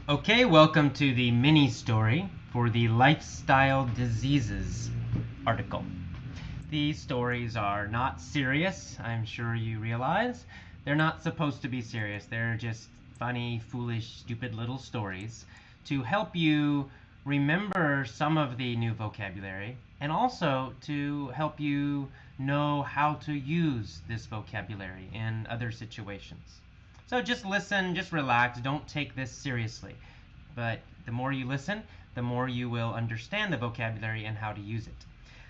Okay, welcome to the mini story for the lifestyle diseases article. These stories are not serious, I'm sure you realize. They're not supposed to be serious. They're just funny, foolish, stupid little stories to help you remember some of the new vocabulary and also to help you know how to use this vocabulary in other situations. So just listen, just relax, don't take this seriously. But the more you listen, the more you will understand the vocabulary and how to use it.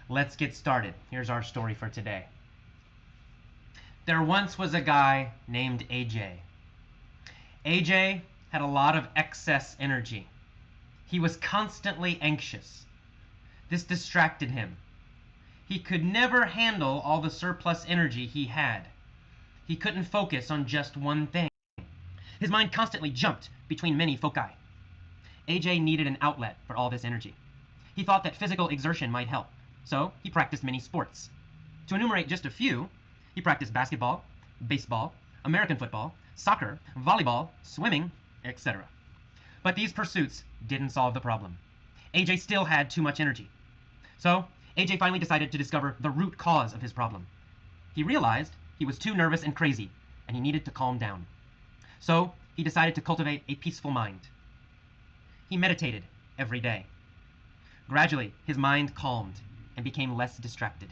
Let's get started. Here's our story for today. There once was a guy named AJ. AJ had a lot of excess energy. He was constantly anxious. This distracted him. He could never handle all the surplus energy he had. He couldn't focus on just one thing. His mind constantly jumped between many foci. AJ needed an outlet for all this energy. He thought that physical exertion might help, so he practiced many sports. To enumerate just a few, he practiced basketball, baseball, American football, soccer, volleyball, swimming, etc. But these pursuits didn't solve the problem. AJ still had too much energy. So AJ finally decided to discover the root cause of his problem. He realized he was too nervous and crazy, and he needed to calm down. So he decided to cultivate a peaceful mind. He meditated every day. Gradually, his mind calmed and became less distracted.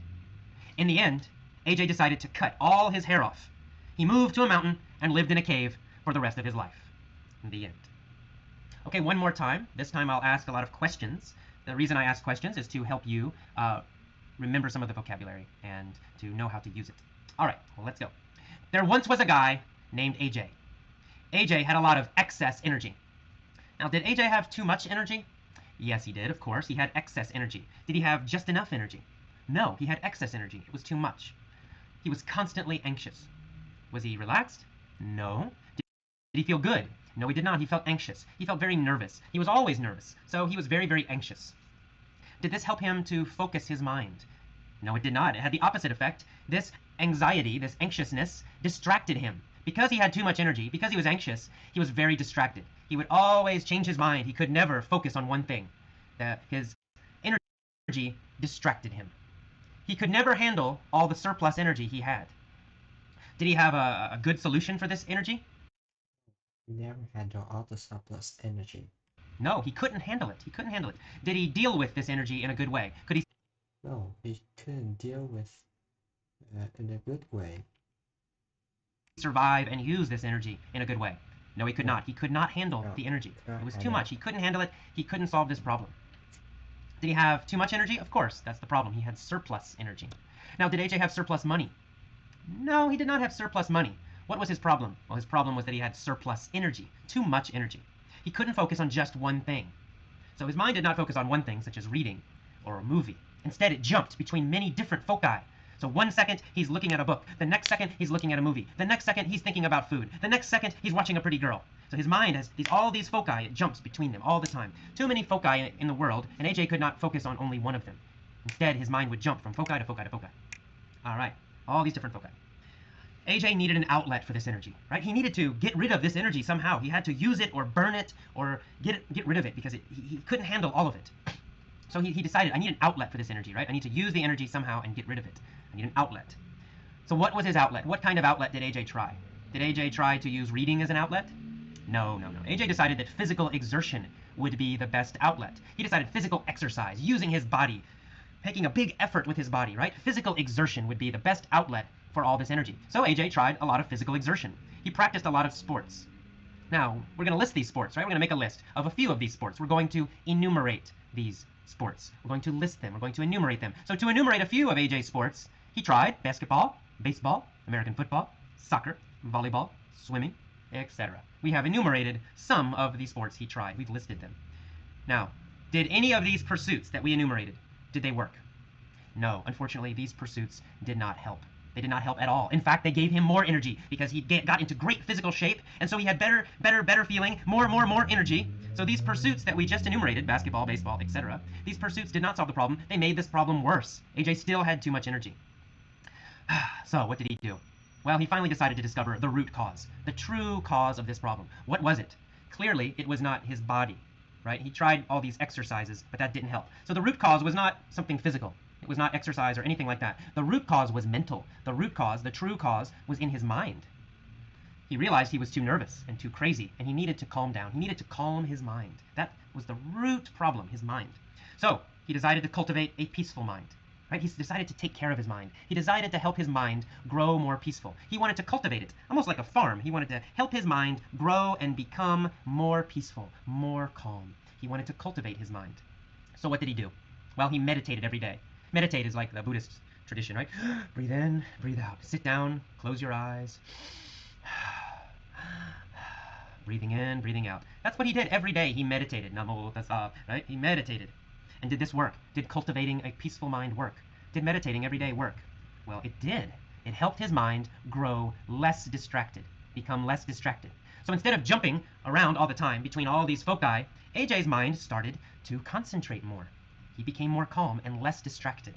In the end, AJ decided to cut all his hair off. He moved to a mountain and lived in a cave for the rest of his life. In the end. Okay, one more time. This time I'll ask a lot of questions. The reason I ask questions is to help you remember some of the vocabulary and to know how to use it. All right, well, let's go. There once was a guy named AJ. AJ had a lot of excess energy. Now, did AJ have too much energy? Yes, he did, of course. He had excess energy. Did he have just enough energy? No, he had excess energy. It was too much. He was constantly anxious. Was he relaxed? No. Did he feel good? No, he did not. He felt anxious. He felt very nervous. He was always nervous, so he was very, very anxious. Did this help him to focus his mind? No, it did not. It had the opposite effect. This anxiety, this anxiousness, distracted him. Because he had too much energy, because he was anxious, he was very distracted. He would always change his mind. He could never focus on one thing. His energy distracted him. He could never handle all the surplus energy he had. Did he have a good solution for this energy? Never handle all the surplus energy. No, he couldn't handle it. He couldn't handle it. Did he deal with this energy in a good way? Could he No, he couldn't deal with in a good way. survive and use this energy in a good way? No, he could No, not. He could not handle no, the energy. can't It was too handle much. He couldn't handle it. He couldn't solve this problem. Did he have too much energy? Of course, that's the problem. He had surplus energy. Now, did AJ have surplus money? No, he did not have surplus money. What was his problem? Well, his problem was that he had surplus energy, too much energy. He couldn't focus on just one thing. So his mind did not focus on one thing, such as reading or a movie. Instead, it jumped between many different foci. So 1 second, he's looking at a book. The next second, he's looking at a movie. The next second, he's thinking about food. The next second, he's watching a pretty girl. So his mind has all these foci. It jumps between them all the time. Too many foci in the world, and AJ could not focus on only one of them. Instead, his mind would jump from foci to foci to foci. All right, all these different foci. AJ needed an outlet for this energy, right? He needed to get rid of this energy somehow. He had to use it or burn it or get rid of it because he couldn't handle all of it. So he decided, I need an outlet for this energy, right? I need to use the energy somehow and get rid of it. I need an outlet. So what was his outlet? What kind of outlet did AJ try? Did AJ try to use reading as an outlet? No, no, no. AJ decided that physical exertion would be the best outlet. He decided physical exercise, using his body, making a big effort with his body, right? Physical exertion would be the best outlet for all this energy. So AJ tried a lot of physical exertion. He practiced a lot of sports. Now, we're going to list these sports, right? We're going to make a list of a few of these sports. We're going to enumerate these sports. We're going to list them. We're going to enumerate them. So to enumerate a few of AJ's sports, he tried basketball, baseball, American football, soccer, volleyball, swimming, etc. We have enumerated some of the sports he tried. We've listed them. Now, did any of these pursuits that we enumerated, did they work? No, unfortunately, these pursuits did not help. They did not help at all. In fact, they gave him more energy because he got into great physical shape, and so he had better feeling, more energy. So these pursuits that we just enumerated, basketball, baseball, etc., these pursuits did not solve the problem. They made this problem worse. AJ still had too much energy. So what did he do? Well, he finally decided to discover the root cause, the true cause of this problem. What was it? Clearly, it was not his body, right? He tried all these exercises, but that didn't help. So the root cause was not something physical. It was not exercise or anything like that. The root cause was mental. The root cause, the true cause, was in his mind. He realized he was too nervous and too crazy, and he needed to calm down. He needed to calm his mind. That was the root problem, his mind. So he decided to cultivate a peaceful mind. Right? He decided to take care of his mind. He decided to help his mind grow more peaceful. He wanted to cultivate it, almost like a farm. He wanted to help his mind grow and become more peaceful, more calm. He wanted to cultivate his mind. So what did he do? Well, he meditated every day. Meditate is like the Buddhist tradition, right? Breathe in, breathe out. Sit down, close your eyes. Breathing in, breathing out. That's what he did every day. He meditated. Namo tassa, right? He meditated. And did this work? Did cultivating a peaceful mind work? Did meditating every day work? Well, it did. It helped his mind grow less distracted, become less distracted. So instead of jumping around all the time between all these foci, AJ's mind started to concentrate more. He became more calm and less distracted.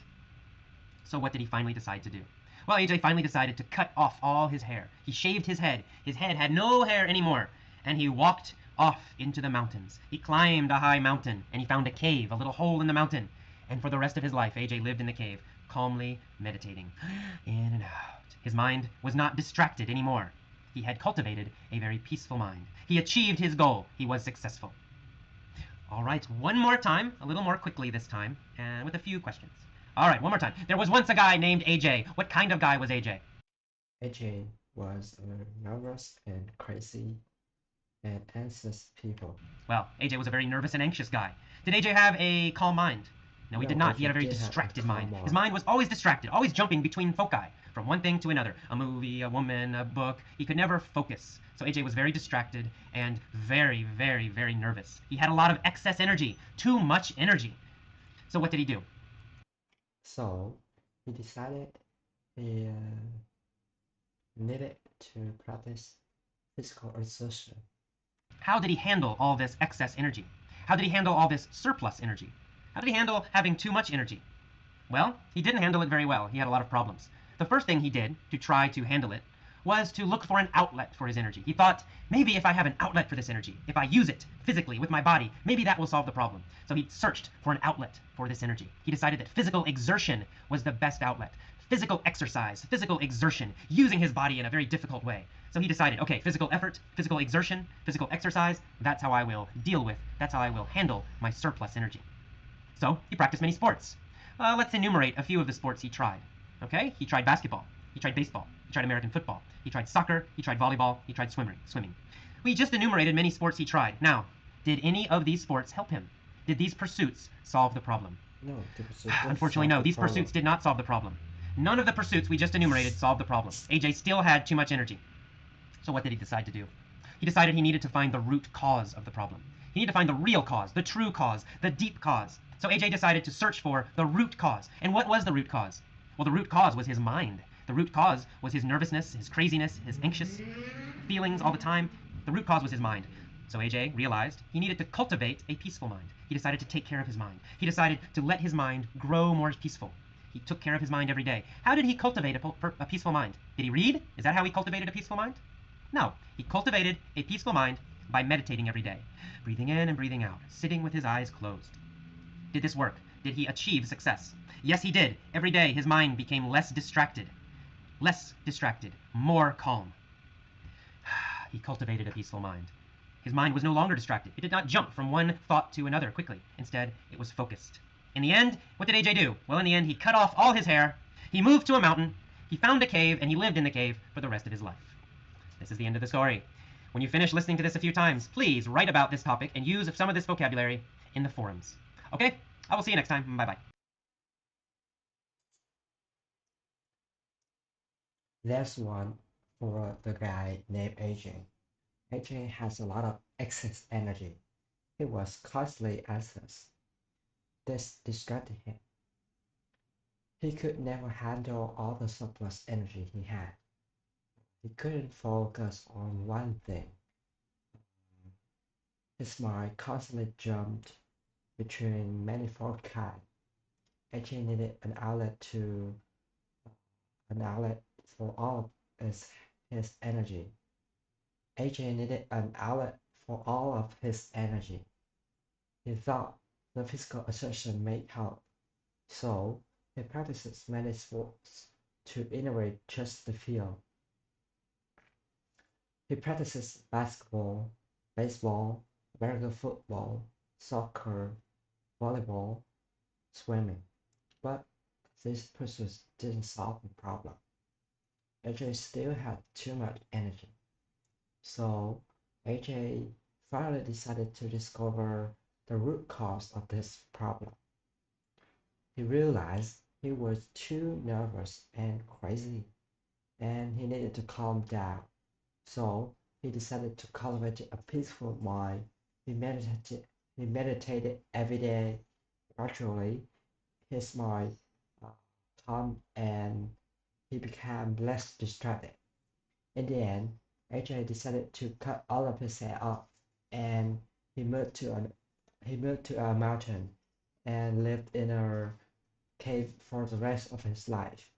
So what did he finally decide to do? Well, AJ finally decided to cut off all his hair. He shaved his head. His head had no hair anymore. And he walked off into the mountains. He climbed a high mountain, and he found a cave, a little hole in the mountain. And for the rest of his life, AJ lived in the cave, calmly meditating, in and out. His mind was not distracted anymore. He had cultivated a very peaceful mind. He achieved his goal. He was successful. All right, one more time, a little more quickly this time, and with a few questions. All right, one more time. There was once a guy named AJ. What kind of guy was AJ? AJ was nervous and crazy and anxious people. Well, AJ was a very nervous and anxious guy. Did AJ have a calm mind? No, he did not. He had a very distracted mind. His mind was always distracted, always jumping between foci, from one thing to another. A movie, a woman, a book. He could never focus. So AJ was very distracted and very, very, very nervous. He had a lot of excess energy, too much energy. So what did he do? So he decided he needed to practice physical exertion. How did he handle all this excess energy? How did he handle all this surplus energy? How did he handle having too much energy? Well, he didn't handle it very well. He had a lot of problems. The first thing he did to try to handle it was to look for an outlet for his energy. He thought, maybe if I have an outlet for this energy, if I use it physically with my body, maybe that will solve the problem. So he searched for an outlet for this energy. He decided that physical exertion was the best outlet. Physical exercise, physical exertion, using his body in a very difficult way. So he decided, okay, physical effort, physical exertion, physical exercise, that's how I will deal with, that's how I will handle my surplus energy. So he practiced many sports. Let's enumerate a few of the sports he tried. Okay, he tried basketball, he tried baseball, he tried American football, he tried soccer, he tried volleyball, he tried swimming. We just enumerated many sports he tried. Now, did any of these sports help him? Did these pursuits solve the problem? No, Unfortunately, no. These pursuits did not solve the problem. None of the pursuits we just enumerated solved the problem. AJ still had too much energy. So what did he decide to do? He decided he needed to find the root cause of the problem. He needed to find the real cause, the true cause, the deep cause. So AJ decided to search for the root cause. And what was the root cause? Well, the root cause was his mind. The root cause was his nervousness, his craziness, his anxious feelings all the time. The root cause was his mind. So AJ realized he needed to cultivate a peaceful mind. He decided to take care of his mind. He decided to let his mind grow more peaceful. He took care of his mind every day. How did he cultivate a peaceful mind? Did he read? Is that how he cultivated a peaceful mind? No. He cultivated a peaceful mind by meditating every day. Breathing in and breathing out. Sitting with his eyes closed. Did this work? Did he achieve success? Yes, he did. Every day his mind became less distracted. Less distracted. More calm. He cultivated a peaceful mind. His mind was no longer distracted. It did not jump from one thought to another quickly. Instead, it was focused. In the end, what did AJ do? Well, in the end, he cut off all his hair. He moved to a mountain. He found a cave, and he lived in the cave for the rest of his life. This is the end of the story. When you finish listening to this a few times, please write about this topic and use some of this vocabulary in the forums. Okay? I will see you next time. Bye-bye. There's one for the guy named AJ. AJ has a lot of excess energy. He was constantly anxious. This distracted him. He could never handle all the surplus energy he had. He couldn't focus on one thing. His mind constantly jumped between many foci. AJ needed an outlet for all of his energy. AJ needed an outlet for all of his energy. He thought the physical exertion may help, so he practices many sports to innovate just the field. He practices basketball, baseball, American football, soccer, volleyball, swimming, but these pursuits didn't solve the problem. AJ still had too much energy. So AJ finally decided to discover the root cause of this problem. He realized he was too nervous and crazy, and he needed to calm down. So he decided to cultivate a peaceful mind. He meditated every day. Gradually, his mind uh, calmed and he became less distracted. In the end, AJ decided to cut all of his hair off, and he moved to an he moved to a mountain and lived in a cave for the rest of his life.